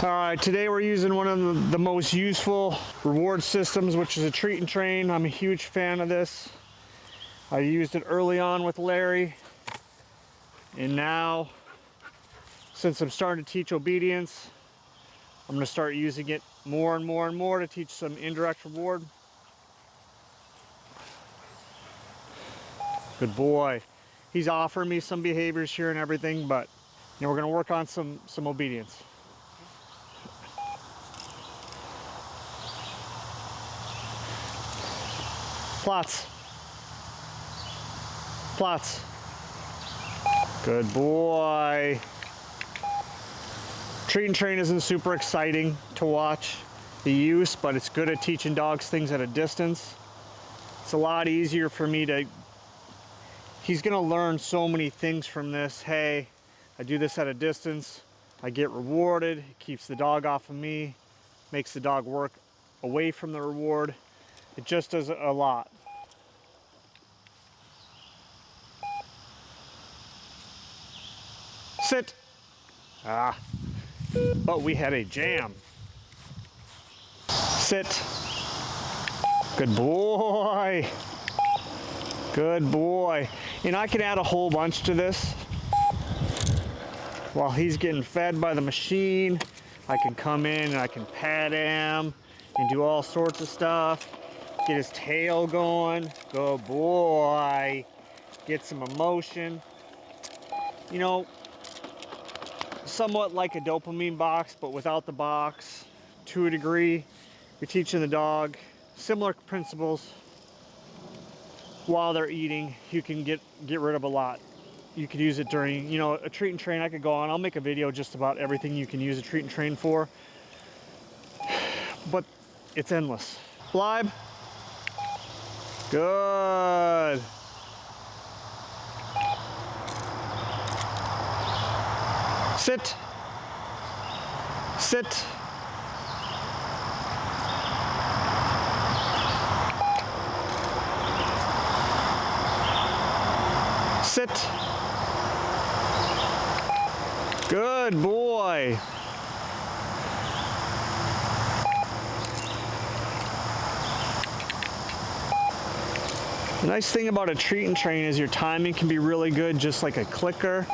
All right, today we're using one of the most useful reward systems, which is a treat and train. I'm a huge fan of this. I used it early on with Larry, and now, since I'm starting to teach obedience, I'm gonna start using it more and more and more to teach some indirect reward. Good boy. He's offering me some behaviors here and everything, but we're gonna work on some obedience. Plots. Plots. Good boy. Treat and train isn't super exciting to watch the use, but it's good at teaching dogs things at a distance. It's a lot easier for me to, he's gonna learn so many things from this. Hey, I do this at a distance, I get rewarded, it keeps the dog off of me, makes the dog work away from the reward. It just does a lot. Sit. Ah, but we had a jam. Sit. Good boy. Good boy. And I can add a whole bunch to this. While he's getting fed by the machine, I can come in and I can pat him and do all sorts of stuff. Get his tail going. Good boy. Get some emotion. You know, somewhat like a dopamine box, but without the box to a degree. You're teaching the dog similar principles while they're eating. You can get rid of a lot. You could use it during, you know, a treat and train. I could go on, I'll make a video just about everything you can use a treat and train for, but it's endless. Blibe. Good. Sit. Sit. Sit. Good boy. The nice thing about a treat and train is your timing can be really good, just like a clicker.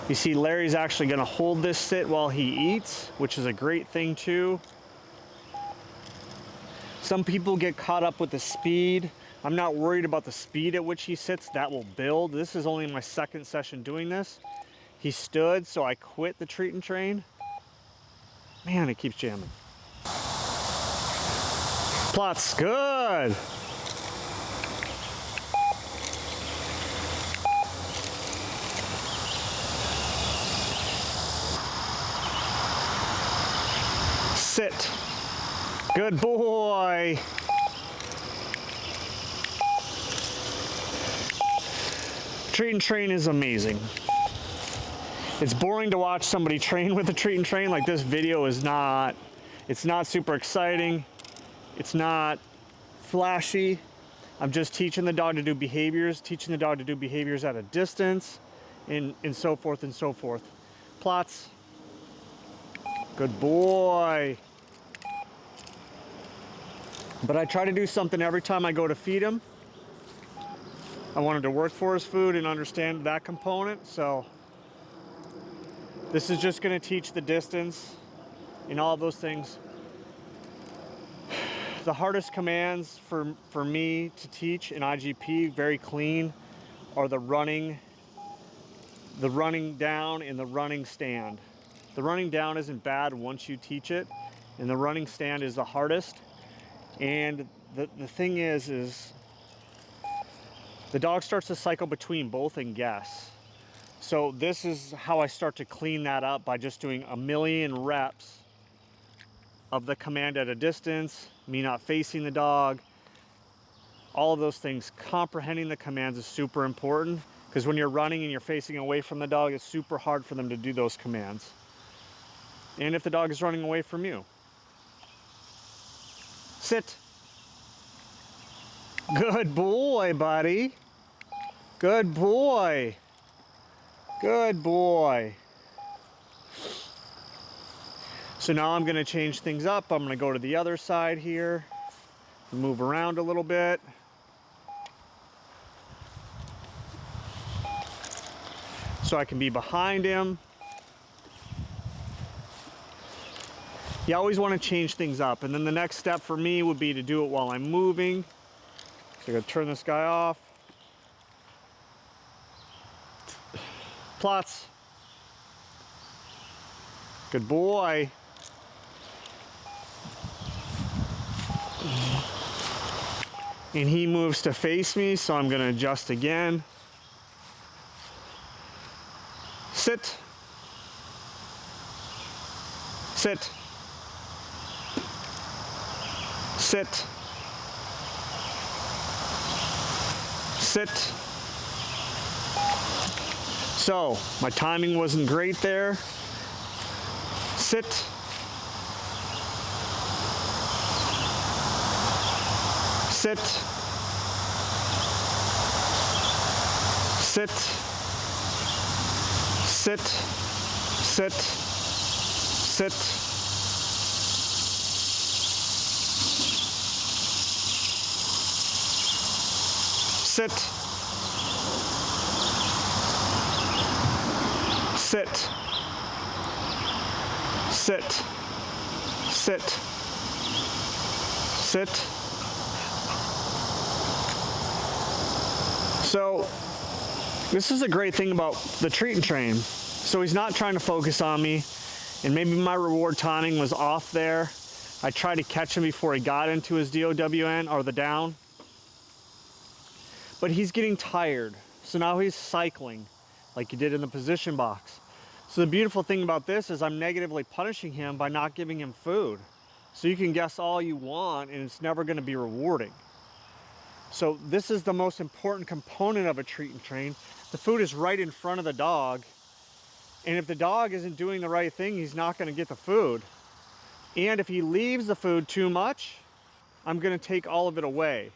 You see Larry's actually gonna hold this sit while he eats, which is a great thing too. Some people get caught up with the speed. I'm not worried about the speed at which he sits, that will build. This is only my second session doing this. He stood, so I quit the treat and train. Man, it keeps jamming. Plots, good. Sit. Good boy. Treat and train is amazing. It's boring to watch somebody train with a treat and train. Like, this video is not, it's not super exciting. It's not flashy. I'm just teaching the dog to do behaviors, teaching the dog to do behaviors at a distance, and so forth and so forth. Plots. Good boy. But I try to do something every time I go to feed him. I wanted to work for his food and understand that component, so this is just going to teach the distance and all those things. The hardest commands for me to teach in IGP, very clean, are the running down and the running stand. The running down isn't bad once you teach it, and the running stand is the hardest. And the thing is the dog starts to cycle between both and guess. So this is how I start to clean that up, by just doing a million reps of the command at a distance, me not facing the dog, all of those things. Comprehending the commands is super important, because when you're running and you're facing away from the dog, it's super hard for them to do those commands. And if the dog is running away from you. Sit. Good boy, buddy. Good boy. Good boy. So now I'm gonna change things up. I'm gonna go to the other side here, move around a little bit. So I can be behind him. You always want to change things up. And then the next step for me would be to do it while I'm moving. So I'm gonna turn this guy off. Plots. Good boy. And he moves to face me, so I'm gonna adjust again. Sit. Sit. Sit. Sit. So, my timing wasn't great there. Sit. Sit. Sit. Sit. Sit. Sit. Sit. Sit. Sit. Sit. Sit. So this is a great thing about the treat and train. So he's not trying to focus on me, and maybe my reward timing was off there. I tried to catch him before he got into his DOWN or the down. But he's getting tired. So now he's cycling like he did in the position box. So the beautiful thing about this is I'm negatively punishing him by not giving him food. So you can guess all you want and it's never going to be rewarding. So this is the most important component of a treat and train. The food is right in front of the dog. And if the dog isn't doing the right thing, he's not going to get the food. And if he leaves the food too much, I'm going to take all of it away.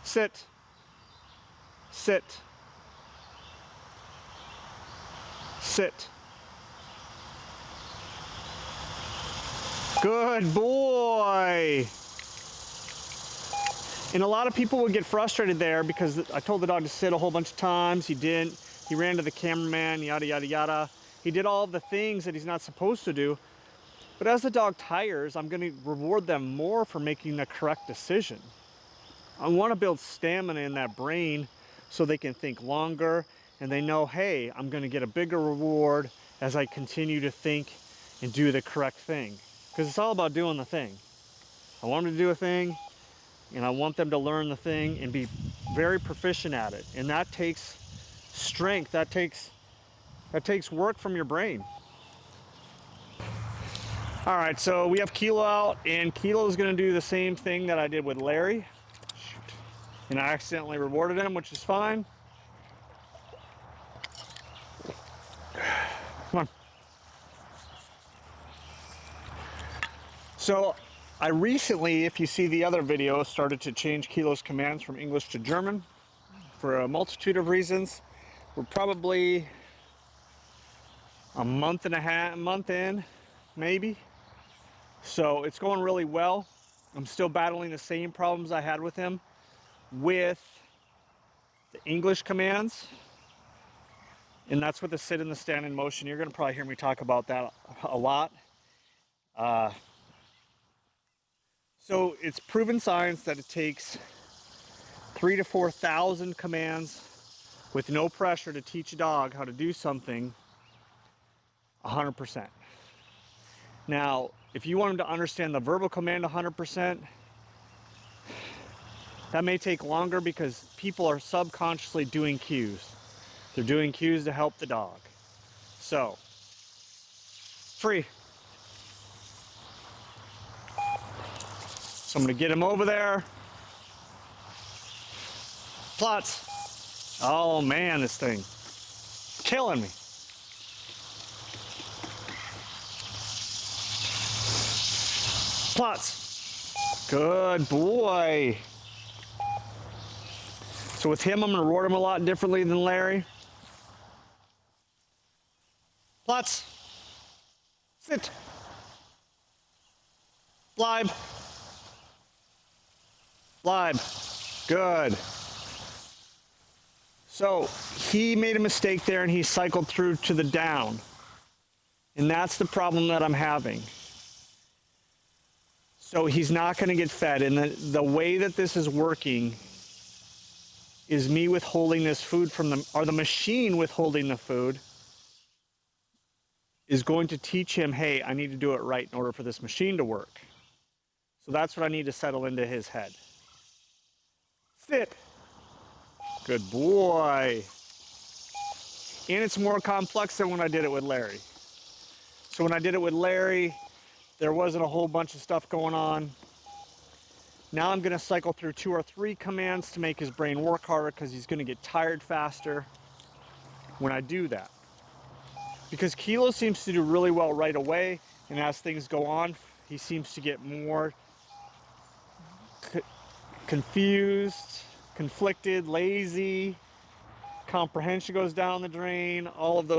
Sit. Sit. Sit. Good boy. And a lot of people would get frustrated there because I told the dog to sit a whole bunch of times. He didn't. He ran to the cameraman, yada, yada, yada. He did all of the things that he's not supposed to do. But as the dog tires, I'm going to reward them more for making the correct decision. I want to build stamina in that brain so they can think longer and they know, hey, I'm going to get a bigger reward as I continue to think and do the correct thing. Because it's all about doing the thing. I want them to do a thing and I want them to learn the thing and be very proficient at it. And that takes strength, that takes work from your brain. All right, so we have Kilo out and Kilo is going to do the same thing that I did with Larry. And I accidentally rewarded him, which is fine. Come on. So I recently, if you see the other video, started to change Kilo's commands from English to German for a multitude of reasons. We're probably a month in, maybe. So it's going really well. I'm still battling the same problems I had with him with the English commands, and that's with the sit and the stand in motion. You're going to probably hear me talk about that a lot. So it's proven science that it takes 3,000 to 4,000 commands with no pressure to teach a dog how to do something 100%. Now, if you want him to understand the verbal command 100%, that may take longer because people are subconsciously doing cues. They're doing cues to help the dog. So, free. So I'm gonna get him over there. Plots. Oh man, this thing. Killing me. Plots. Good boy. So with him, I'm going to reward him a lot differently than Larry. Plots. Sit. Fly. Fly. Good. So he made a mistake there and he cycled through to the down. And that's the problem that I'm having. So he's not going to get fed. And the way that this is working is me withholding this food from them, or the machine withholding the food is going to teach him, hey, I need to do it right in order for this machine to work. So that's what I need to settle into his head. Sit. Good boy. And it's more complex than when I did it with Larry. So when I did it with Larry, there wasn't a whole bunch of stuff going on. Now I'm going to cycle through 2 or 3 commands to make his brain work harder because he's going to get tired faster when I do that. Because Kilo seems to do really well right away, and as things go on, he seems to get more confused, conflicted, lazy, comprehension goes down the drain, all of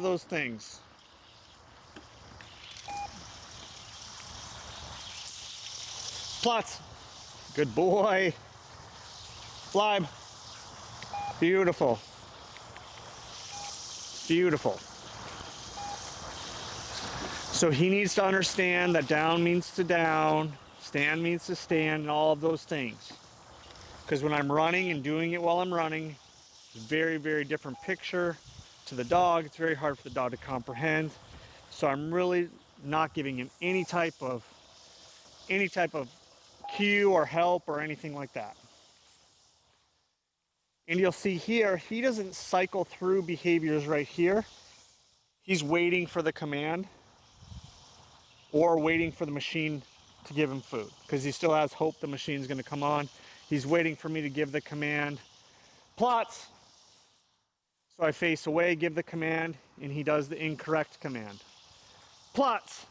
those things. Plots. Good boy. Fly. Beautiful. Beautiful. So he needs to understand that down means to down, stand means to stand, and all of those things. Because when I'm running and doing it while I'm running, it's a very, very different picture to the dog. It's very hard for the dog to comprehend. So I'm really not giving him any type of cue or help or anything like that. And you'll see here, he doesn't cycle through behaviors right here. He's waiting for the command or waiting for the machine to give him food because he still has hope the machine's going to come on. He's waiting for me to give the command. Plots. So I face away, give the command, and he does the incorrect command. Plots.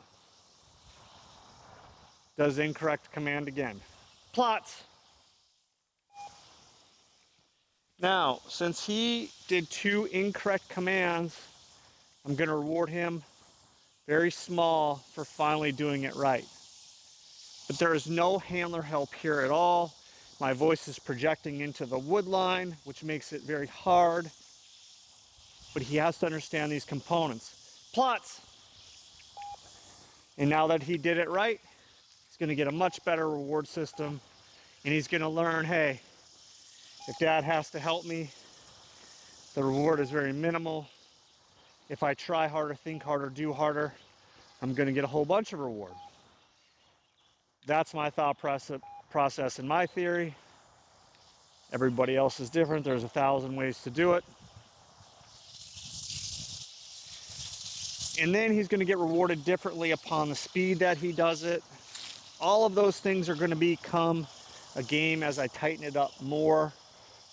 Does the incorrect command again. Plots. Now, since he did 2 incorrect commands, I'm going to reward him very small for finally doing it right. But there is no handler help here at all. My voice is projecting into the wood line, which makes it very hard. But he has to understand these components. Plots. And now that he did it right, he's going to get a much better reward system. And he's going to learn, hey, if Dad has to help me, the reward is very minimal. If I try harder, think harder, do harder, I'm going to get a whole bunch of reward. That's my thought process and my theory. Everybody else is different. There's 1,000 ways to do it. And then he's going to get rewarded differently upon the speed that he does it. All of those things are going to become a game as I tighten it up more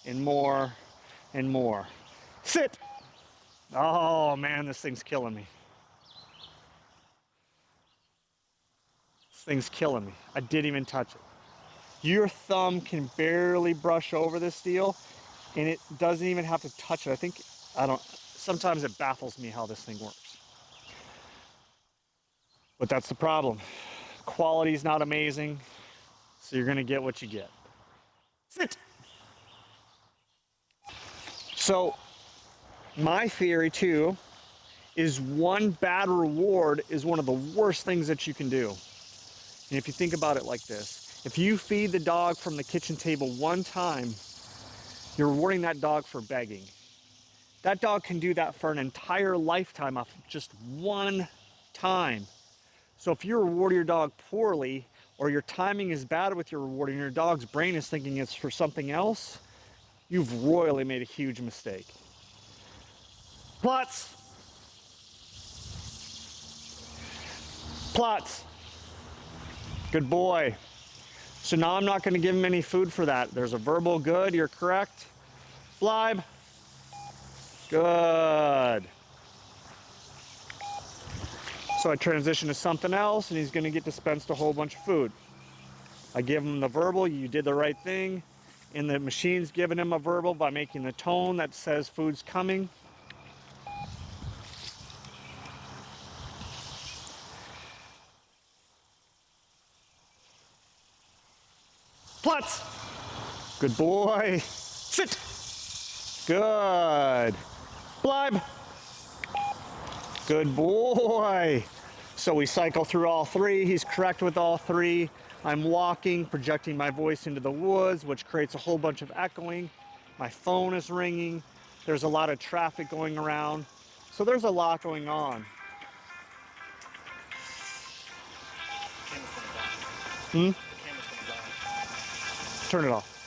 and more and more. Sit. Oh man, this thing's killing me. This thing's killing me. I didn't even touch it. Your thumb can barely brush over this deal, and it doesn't even have to touch it. Sometimes it baffles me how this thing works. But that's the problem. Quality's not amazing, so you're gonna get what you get. Sit. So my theory too is one bad reward is one of the worst things that you can do. And if you think about it like this, if you feed the dog from the kitchen table one time, you're rewarding that dog for begging. That dog can do that for an entire lifetime off just one time. So if you reward your dog poorly, or your timing is bad with your reward and your dog's brain is thinking it's for something else, you've royally made a huge mistake. Plots. Plots. Good boy. So now I'm not going to give him any food for that. There's a verbal good, you're correct. Fly. Good. So I transition to something else and he's going to get dispensed a whole bunch of food. I give him the verbal, you did the right thing. And the machine's giving him a verbal by making the tone that says food's coming. Platz. Good boy. Sit. Good. Bleib. Good boy. So we cycle through all three. He's correct with all three. I'm walking, projecting my voice into the woods, which creates a whole bunch of echoing. My phone is ringing. There's a lot of traffic going around. So there's a lot going on. Turn it off.